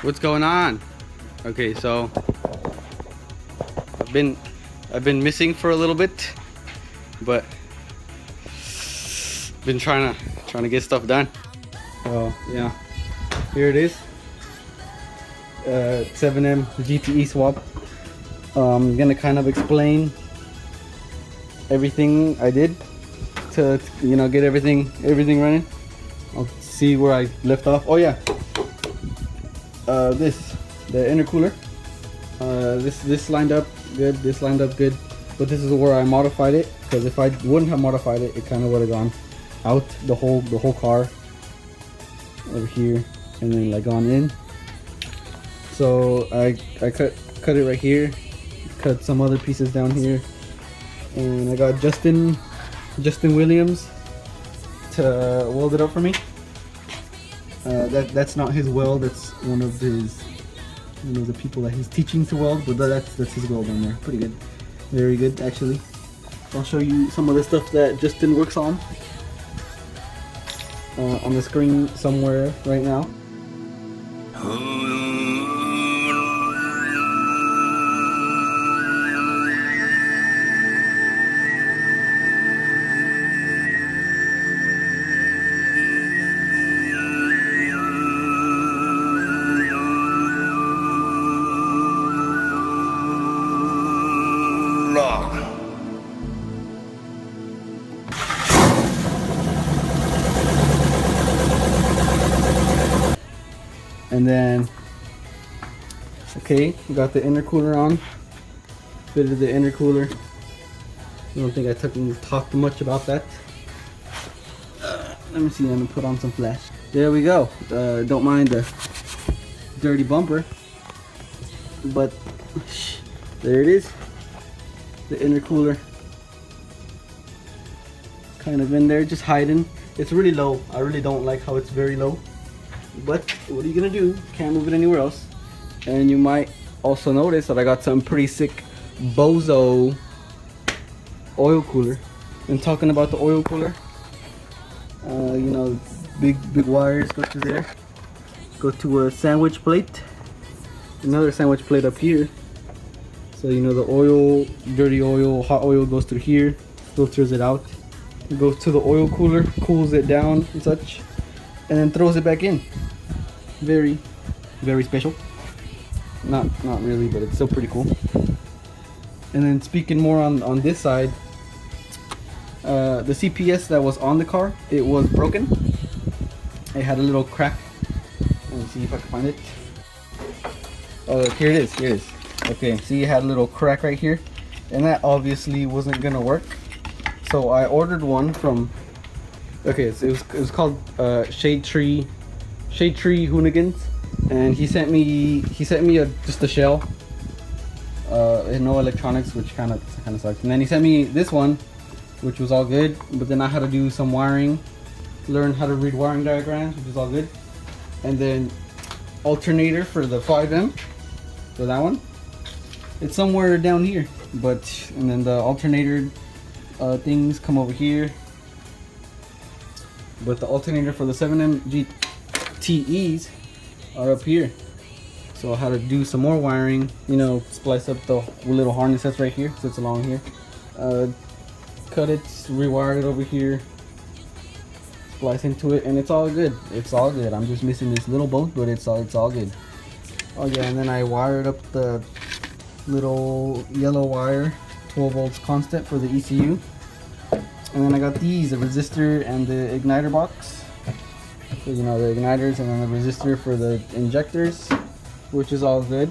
What's going on? Okay, so I've been missing for a little bit, but been trying to get stuff done. So yeah, here it is. 7M GTE swap. I'm gonna kind of explain everything I did to get everything running. I'll see where I left off. Oh yeah, the intercooler. This lined up good. This lined up good, but this is where I modified it, because if I wouldn't have modified it, it kind of would have gone out the whole car over here and then like gone in. So I cut it right here, cut some other pieces down here, and I got Justin Williams to weld it up for me. That's not his weld, that's one of the people that he's teaching to weld, but that's his weld on there. Pretty good, very good actually. I'll show you some of the stuff that Justin works on the screen somewhere right now. And then, okay, got the intercooler on. Fitted the intercooler. I don't think I talked much about that. Let me see, I'm gonna put on some flash. There we go. Don't mind the dirty bumper, but there it is. The intercooler kind of in there, just hiding. It's really low. I really don't like how it's very low. But what are you gonna do? Can't move it anywhere else. And you might also notice that I got some pretty sick Bozo oil cooler. And talking about the oil cooler, big wires go through there. Go to a sandwich plate. Another sandwich plate up here. So the oil, dirty oil, hot oil goes through here, filters it out. It goes to the oil cooler, cools it down and such, and then throws it back in. Very, very special. Not really, but it's still pretty cool. And then speaking more on this side, the CPS that was on the car, it was broken. It had a little crack. Let me see if I can find it. Oh, here it is. Okay, see, it had a little crack right here, and that obviously wasn't gonna work. So I ordered one from. Okay, it was called Shade Tree Hoonigans, and he sent me just a shell, no electronics, which kind of sucks. And then he sent me this one, which was all good, but then I had to do some wiring, learn how to read wiring diagrams, which is all good. And then alternator for the 5M, for that one, it's somewhere down here. And then the alternator things come over here. But the alternator for the 7M GTEs are up here. So I had to do some more wiring, splice up the little harness that's right here, sits along here. Cut it, rewire it over here, splice into it, and it's all good. It's all good. I'm just missing this little bolt, but it's all good. Oh yeah, and then I wired up the little yellow wire, 12 volts constant for the ECU. And then I got these, the resistor and the igniter box. So, the igniters, and then the resistor for the injectors, which is all good.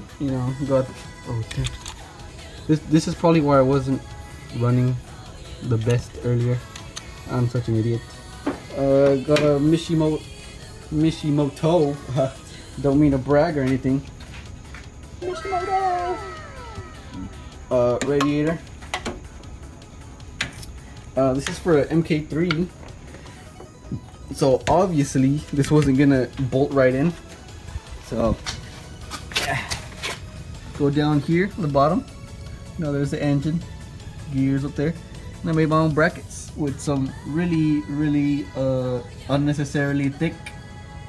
This is probably why I wasn't running the best earlier. I'm such an idiot. Got a Mishimoto. Don't mean to brag or anything. Mishimoto. Radiator. This is for an mk2. So obviously this wasn't gonna bolt right in. So go down here at the bottom. There's the engine, gears up there. And I made my own brackets with some really unnecessarily thick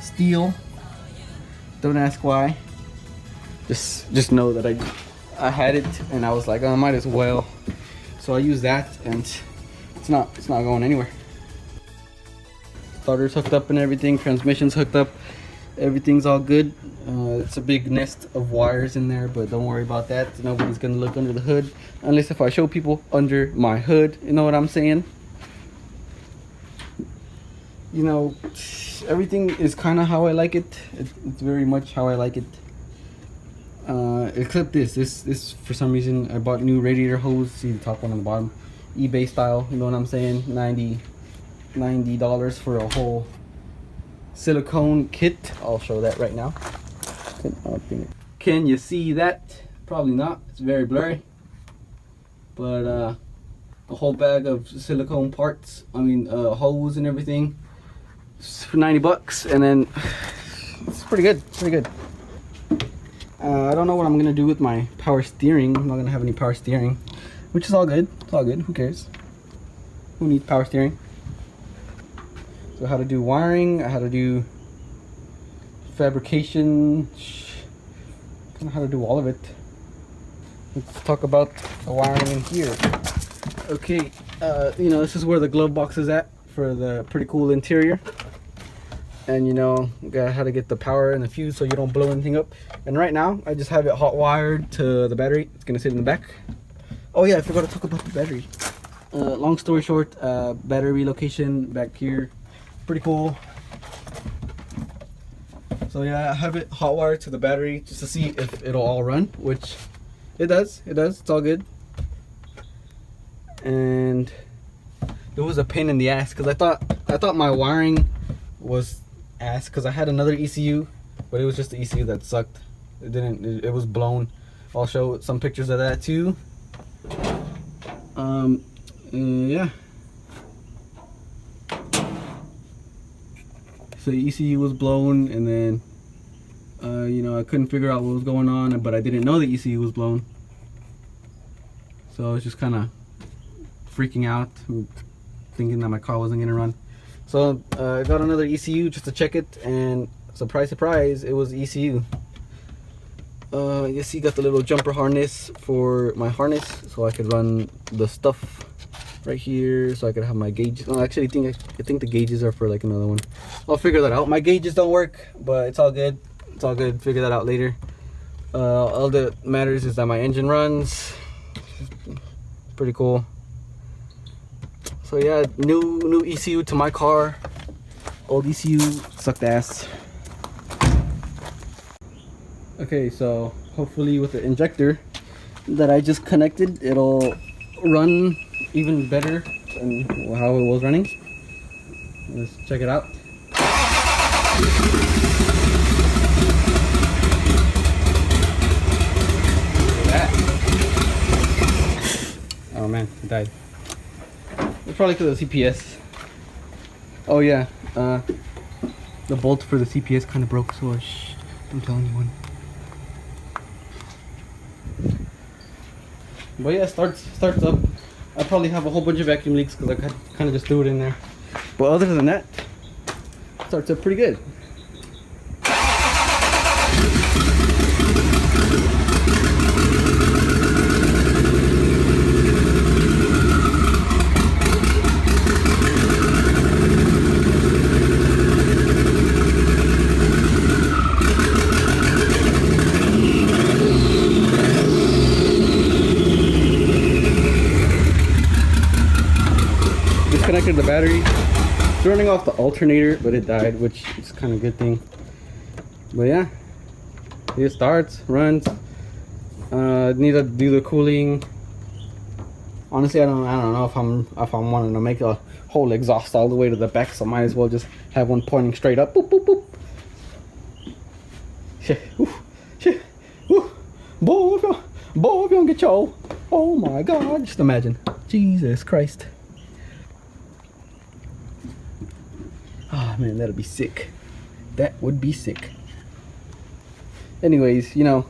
steel. Don't ask why. just know that I had it, and I was like, oh, I might as well. So I used that, and it's not going anywhere. Starter's hooked up and everything, transmission's hooked up, everything's all good. It's a big nest of wires in there, but don't worry about that. Nobody's gonna look under the hood unless if I show people under my hood, you know what I'm saying? You know, everything is kind of how I like it. It's very much how I like it. Except this for some reason I bought new radiator hose. See the top one on the bottom, eBay style, you know what I'm saying? $90 for a whole silicone kit. I'll show that right now. Can you see that? Probably not, it's very blurry. But a whole bag of silicone parts, I mean hose and everything, for 90 bucks, and then it's pretty good. I don't know what I'm gonna do with my power steering. I'm not gonna have any power steering, which is all good. It's all good. Who cares? Who needs power steering? So how to do wiring, how to do fabrication, kind of how to do all of it. Let's talk about the wiring in here. Okay, you know, this is where the glove box is at for the pretty cool interior. And you know, got how to get the power and the fuse so you don't blow anything up. And right now I just have it hot wired to the battery. It's gonna sit in the back. Oh yeah, I forgot to talk about the battery. Long story short, battery location back here, pretty cool. So yeah, I have it hot wired to the battery just to see if it'll all run, which it does. It's all good. And it was a pain in the ass because I thought my wiring was ass because I had another ECU, but it was just the ECU that sucked. It was blown. I'll show some pictures of that too. Yeah, so the ECU was blown, and then you know, I couldn't figure out what was going on, but I didn't know the ECU was blown, so I was just kind of freaking out, thinking that my car wasn't gonna run. So I got another ECU just to check it, and surprise, surprise, it was ECU. You see, got the little jumper harness for my harness, so I could run the stuff right here, so I could have my gauges. No, actually, I think the gauges are for like another one. I'll figure that out. My gauges don't work, but it's all good. It's all good. Figure that out later. All that matters is that my engine runs. Pretty cool. So yeah, new ECU to my car. Old ECU sucked ass. Okay, so hopefully with the injector that I just connected, it'll run even better than how it was running. Let's check it out. Look at that. Oh man, it died. It's probably because of the CPS. Oh yeah, the bolt for the CPS kind of broke, so shh, don't tell anyone. But yeah, starts up. I probably have a whole bunch of vacuum leaks because I kind of just threw it in there. But other than that, starts up pretty good. Disconnected the battery. It's running off the alternator, but it died, which is kind of a good thing. But yeah, it starts, runs. Need to do the cooling. Honestly, I don't know if I'm wanting to make a whole exhaust all the way to the back, so I might as well just have one pointing straight up. Boop boop boop. Shit, ooh, shit, ooh. Boy, if you don't get your, oh my God, just imagine, Jesus Christ. Oh man, that'd be sick. That would be sick. Anyways, you know,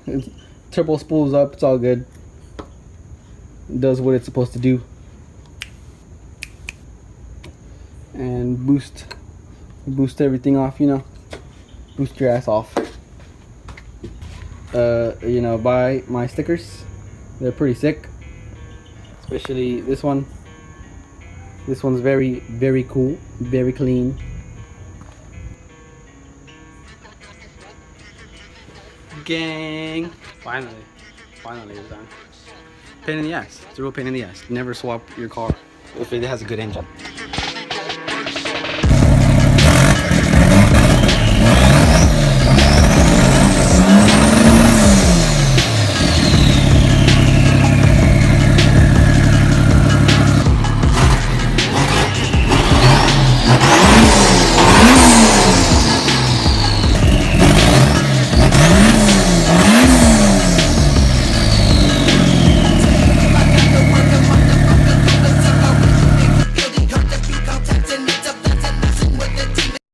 turbo spools up, it's all good. It does what it's supposed to do. And boost everything off, you know. Boost your ass off. you know, buy my stickers. They're pretty sick, especially this one. This one's very, very cool, very clean. Gang! Finally it's done. Pain in the ass. It's a real pain in the ass. Never swap your car if it has a good engine.